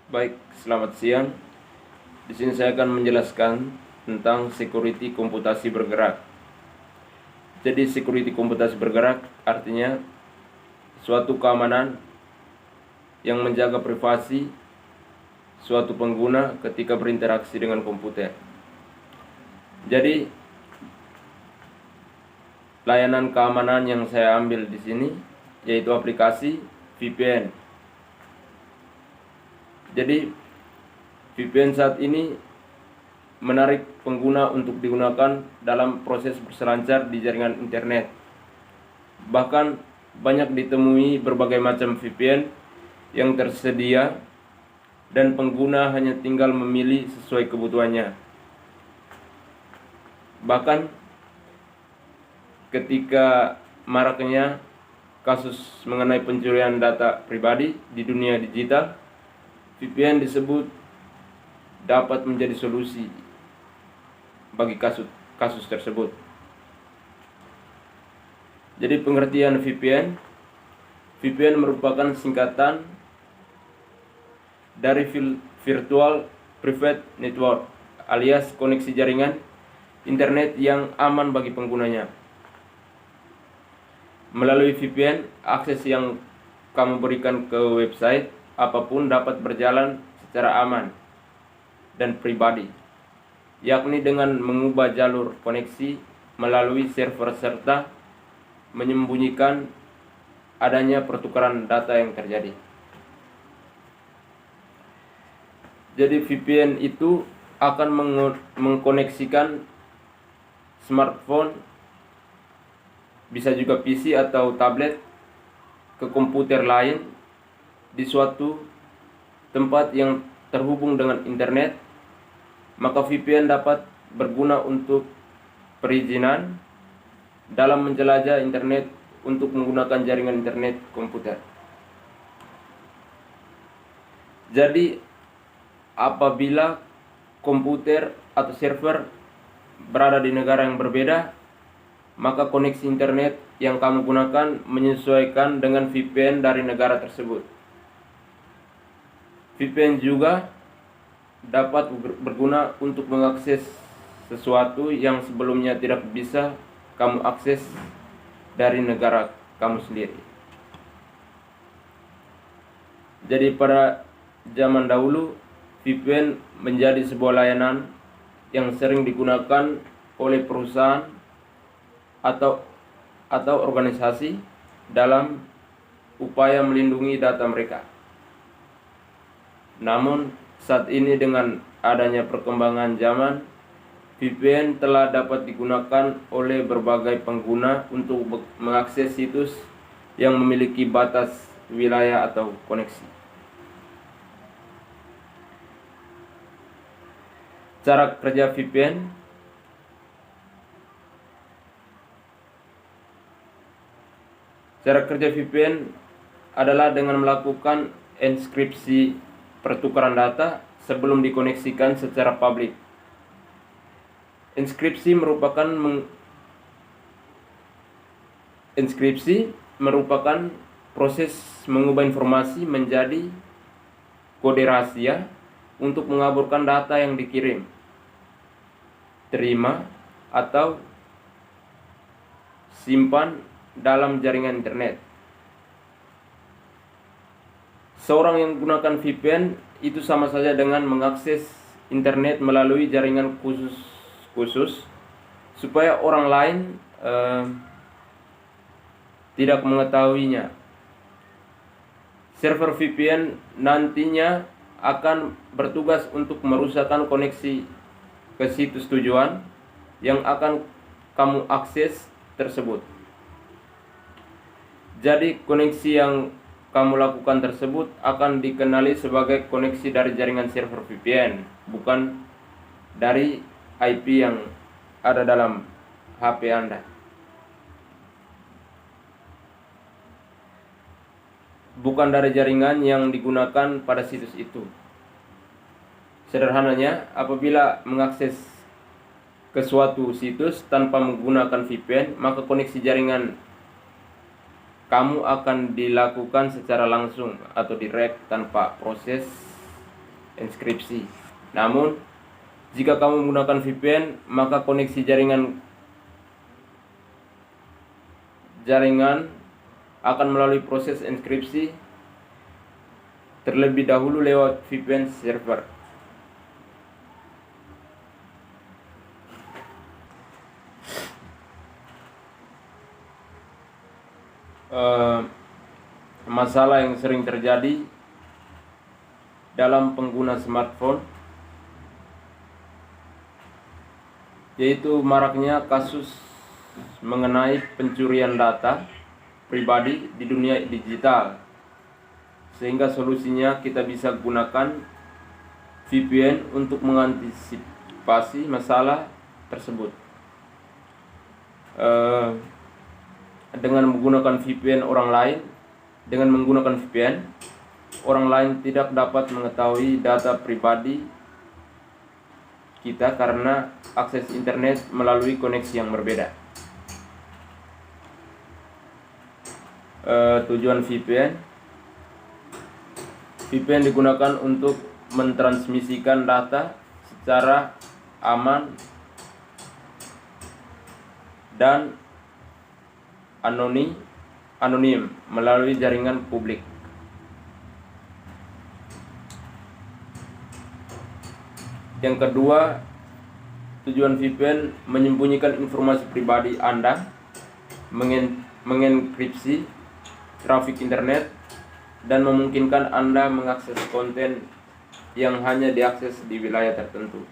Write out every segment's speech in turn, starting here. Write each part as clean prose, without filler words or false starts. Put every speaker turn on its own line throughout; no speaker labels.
Baik, selamat siang. Di sini saya akan menjelaskan tentang security komputasi bergerak. Jadi, security komputasi bergerak artinya suatu keamanan yang menjaga privasi suatu pengguna ketika berinteraksi dengan komputer. Jadi, layanan keamanan yang saya ambil di sini yaitu aplikasi VPN. Jadi, VPN saat ini menarik pengguna untuk digunakan dalam proses berselancar di jaringan internet. Bahkan banyak ditemui berbagai macam VPN yang tersedia dan pengguna hanya tinggal memilih sesuai kebutuhannya. Bahkan ketika maraknya kasus mengenai pencurian data pribadi di dunia digital, VPN disebut dapat menjadi solusi bagi kasus tersebut. Jadi pengertian VPN merupakan singkatan dari Virtual Private Network, alias koneksi jaringan internet yang aman bagi penggunanya. Melalui VPN, akses yang kamu berikan ke website apapun dapat berjalan secara aman dan pribadi, yakni dengan mengubah jalur koneksi melalui server serta menyembunyikan adanya pertukaran data yang terjadi. Jadi VPN itu akan mengkoneksikan smartphone, bisa juga PC atau tablet, ke komputer lain di suatu tempat yang terhubung dengan internet. Maka VPN dapat berguna untuk perizinan dalam menjelajah internet untuk menggunakan jaringan internet komputer. Jadi apabila komputer atau server berada di negara yang berbeda, maka koneksi internet yang kamu gunakan menyesuaikan dengan VPN dari negara tersebut. VPN juga dapat berguna untuk mengakses sesuatu yang sebelumnya tidak bisa kamu akses dari negara kamu sendiri. Jadi pada zaman dahulu, VPN menjadi sebuah layanan yang sering digunakan oleh perusahaan atau organisasi dalam upaya melindungi data mereka. Namun saat ini dengan adanya perkembangan zaman, VPN telah dapat digunakan oleh berbagai pengguna untuk mengakses situs yang memiliki batas wilayah atau koneksi. Cara kerja VPN. Cara kerja VPN adalah dengan melakukan enkripsi pertukaran data sebelum dikoneksikan secara publik. Enkripsi merupakan proses mengubah informasi menjadi kode rahasia untuk mengaburkan data yang dikirim, terima, atau simpan dalam jaringan internet. Seorang yang menggunakan VPN itu sama saja dengan mengakses internet melalui jaringan khusus supaya orang lain tidak mengetahuinya. Server VPN nantinya akan bertugas untuk merusakkan koneksi ke situs tujuan yang akan kamu akses tersebut. Jadi koneksi yang kamu lakukan tersebut akan dikenali sebagai koneksi dari jaringan server VPN, bukan dari IP yang ada dalam HP Anda. Bukan dari jaringan yang digunakan pada situs itu. Sederhananya, apabila mengakses ke suatu situs tanpa menggunakan VPN, maka koneksi jaringan kamu akan dilakukan secara langsung atau direct tanpa proses enkripsi. Namun, jika kamu menggunakan VPN, maka koneksi jaringan akan melalui proses enkripsi terlebih dahulu lewat VPN server. Masalah yang sering terjadi dalam pengguna smartphone yaitu maraknya kasus mengenai pencurian data pribadi di dunia digital, sehingga solusinya kita bisa gunakan VPN untuk mengantisipasi masalah tersebut. Dengan menggunakan VPN orang lain tidak dapat mengetahui data pribadi kita karena akses internet melalui koneksi yang berbeda. Tujuan VPN digunakan untuk mentransmisikan data secara aman dan anonim melalui jaringan publik. Yang kedua, tujuan VPN menyembunyikan informasi pribadi Anda, mengenkripsi trafik internet, dan memungkinkan Anda mengakses konten yang hanya diakses di wilayah tertentu.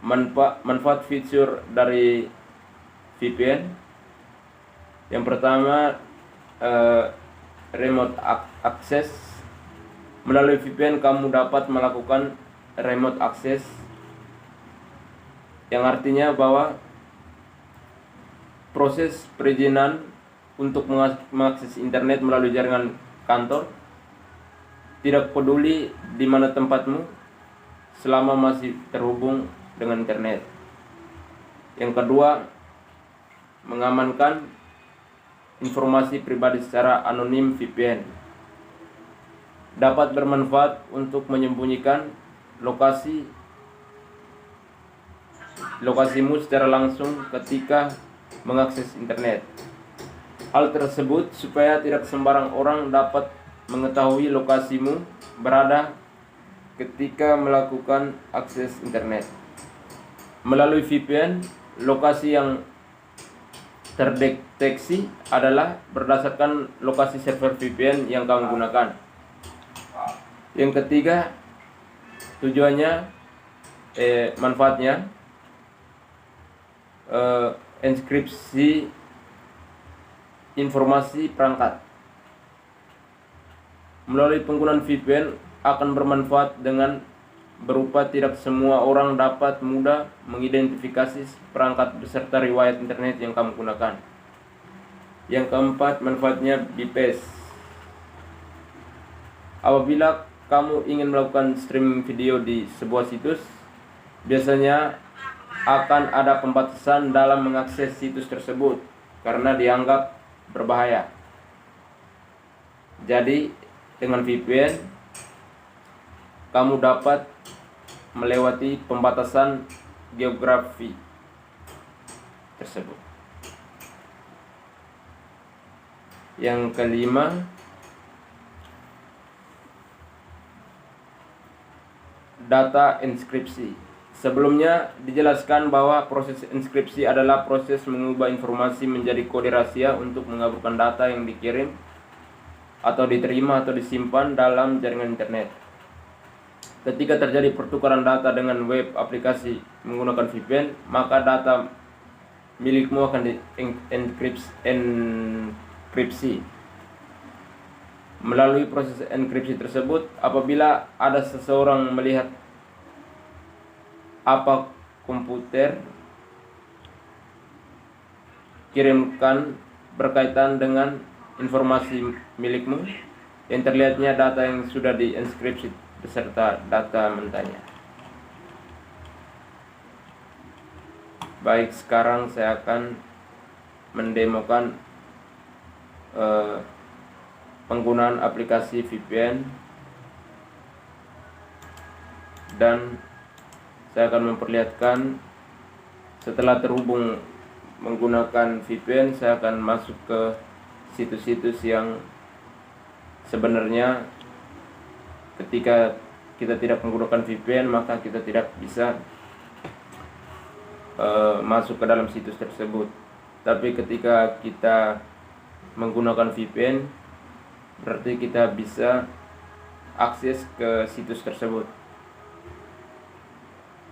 Manfaat fitur dari VPN. Yang pertama, remote access. Melalui VPN kamu dapat melakukan remote access, yang artinya bahwa proses perizinan untuk mengakses internet melalui jaringan kantor tidak peduli di mana tempatmu selama masih terhubung dengan internet. Yang kedua, mengamankan informasi pribadi secara anonim. VPN dapat bermanfaat untuk menyembunyikan lokasimu secara langsung ketika mengakses internet. Hal tersebut supaya tidak sembarang orang dapat mengetahui lokasimu berada ketika melakukan akses internet. Melalui VPN, lokasi yang terdeteksi adalah berdasarkan lokasi server VPN yang kamu gunakan. Yang ketiga, manfaatnya enkripsi informasi perangkat. Melalui penggunaan VPN akan bermanfaat dengan berupa tidak semua orang dapat mudah mengidentifikasi perangkat beserta riwayat internet yang kamu gunakan. Yang keempat, manfaatnya bypass. Apabila kamu ingin melakukan streaming video di sebuah situs, biasanya akan ada pembatasan dalam mengakses situs tersebut karena dianggap berbahaya. Jadi, dengan VPN kamu dapat melewati pembatasan geografi tersebut. Yang kelima, data enkripsi. Sebelumnya dijelaskan bahwa proses enkripsi adalah proses mengubah informasi menjadi kode rahasia untuk mengaburkan data yang dikirim atau diterima atau disimpan dalam jaringan internet. Ketika terjadi pertukaran data dengan web aplikasi menggunakan VPN, maka data milikmu akan dienkripsi. Melalui proses enkripsi tersebut, apabila ada seseorang melihat apa komputer kirimkan berkaitan dengan informasi milikmu, yang terlihatnya data yang sudah dienkripsi beserta data mentahnya. Baik, sekarang saya akan mendemokan penggunaan aplikasi VPN, dan saya akan memperlihatkan setelah terhubung menggunakan VPN, saya akan masuk ke situs-situs yang sebenarnya ketika kita tidak menggunakan VPN maka kita tidak bisa masuk ke dalam situs tersebut. Tapi ketika kita menggunakan VPN, berarti kita bisa akses ke situs tersebut.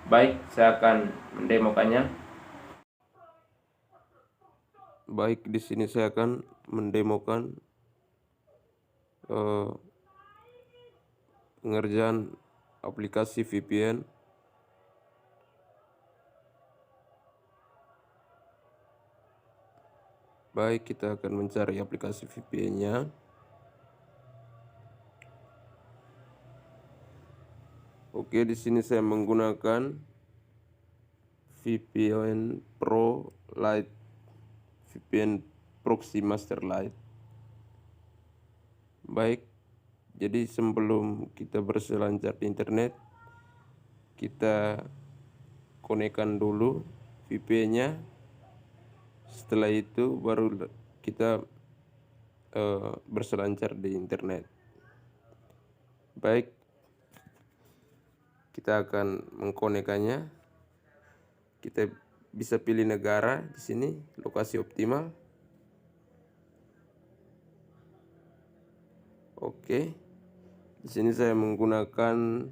Baik, saya akan mendemokannya. Baik, di sini saya akan mendemokan pengerjaan aplikasi VPN. Baik, kita akan mencari aplikasi VPN-nya. Oke, di sini saya menggunakan VPN Pro Lite, VPN Proxy Master Lite. Baik, jadi sebelum kita berselancar di internet, kita konekkan dulu VPN-nya. Setelah itu baru kita berselancar di internet. Baik, kita akan mengkonekkannya. Kita bisa pilih negara di sini, lokasi optimal. Oke, di sini saya menggunakan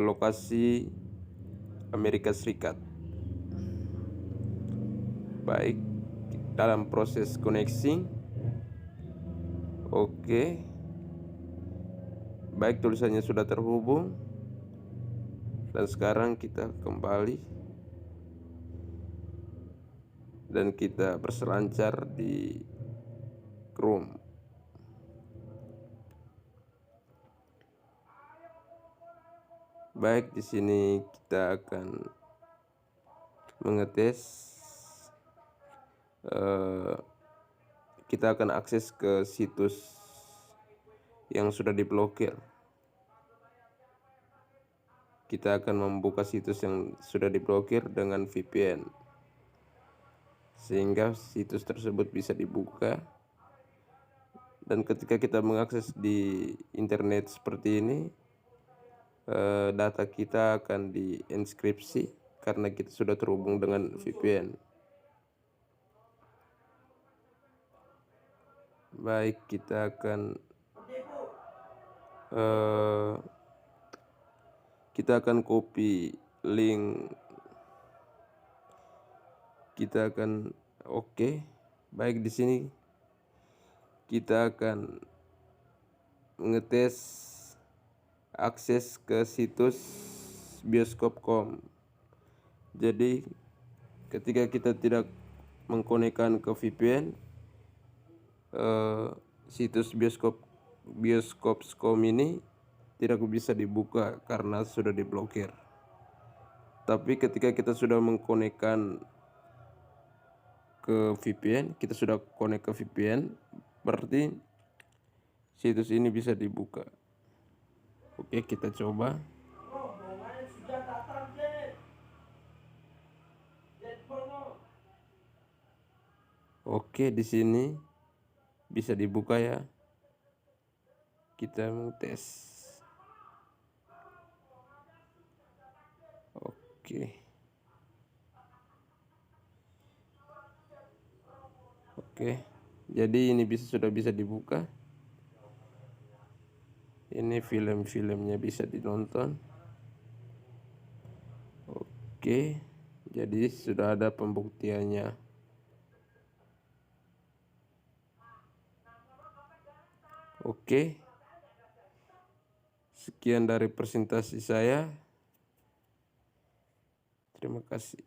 lokasi Amerika Serikat. Baik, dalam proses koneksi. Oke, baik, tulisannya sudah terhubung. Dan sekarang kita kembali dan kita berselancar di Chrome. Baik, di sini kita akan mengetes. Kita akan akses ke situs yang sudah diblokir. Kita akan membuka situs yang sudah diblokir dengan VPN, sehingga situs tersebut bisa dibuka. Dan ketika kita mengakses di internet seperti ini, data kita akan dienkripsi karena kita sudah terhubung dengan VPN. Baik, kita akan copy link. Kita akan baik, di sini kita akan mengetes akses ke situs bioskop.com. Jadi ketika kita tidak mengkonekkan ke VPN, situs bioskop.com ini tidak bisa dibuka karena sudah diblokir. Tapi ketika kita sudah mengkonekkan ke VPN, kita sudah konek ke VPN, berarti situs ini bisa dibuka. Oke, kita coba. Oke, di sini bisa dibuka ya. Kita mau tes. Oke, jadi ini sudah bisa dibuka. Ini film-filmnya bisa ditonton. Oke, jadi sudah ada pembuktiannya. Oke, sekian dari presentasi saya. Terima kasih.